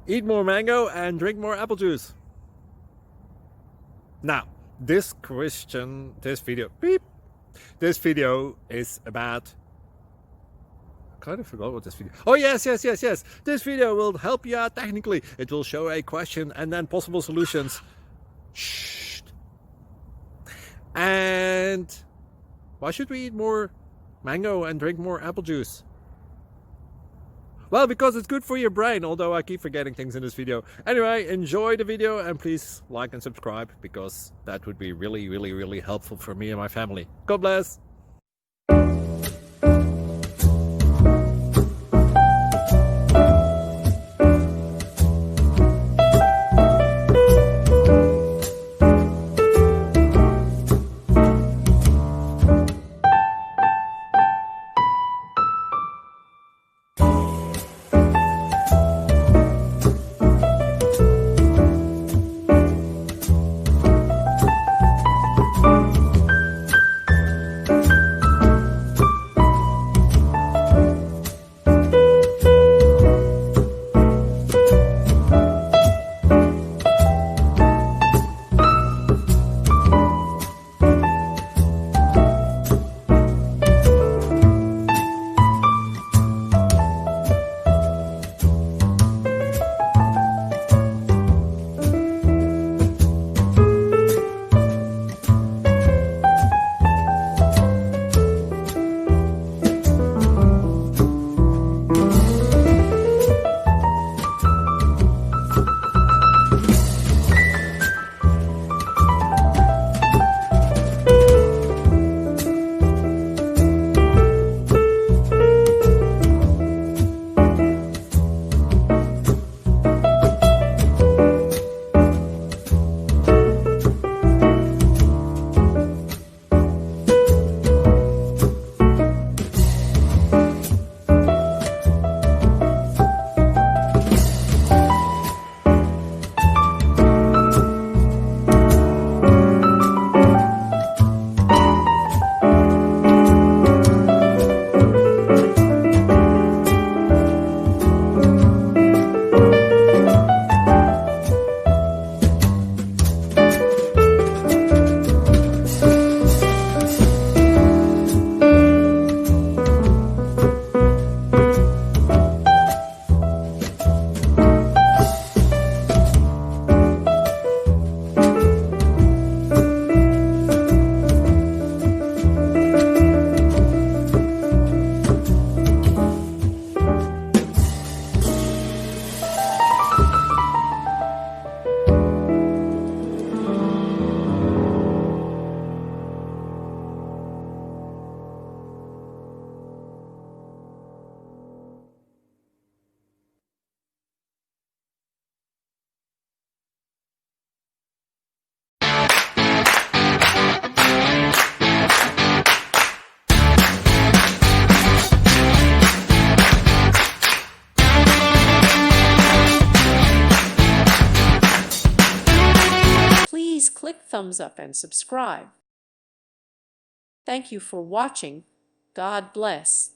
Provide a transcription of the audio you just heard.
Eat more mango and drink more apple juice. Now, this video is about, I kind of forgot what this video. Oh, yes. This video will help you out technically. It will show a question and then possible solutions. Shh. And why should we eat more mango and drink more apple juice? Well, because it's good for your brain, although I keep forgetting things in this video. Anyway, enjoy the video and please like and subscribe, because that would be really helpful for me and my family. God bless! Please click thumbs up and subscribe. Thank you for watching. God bless.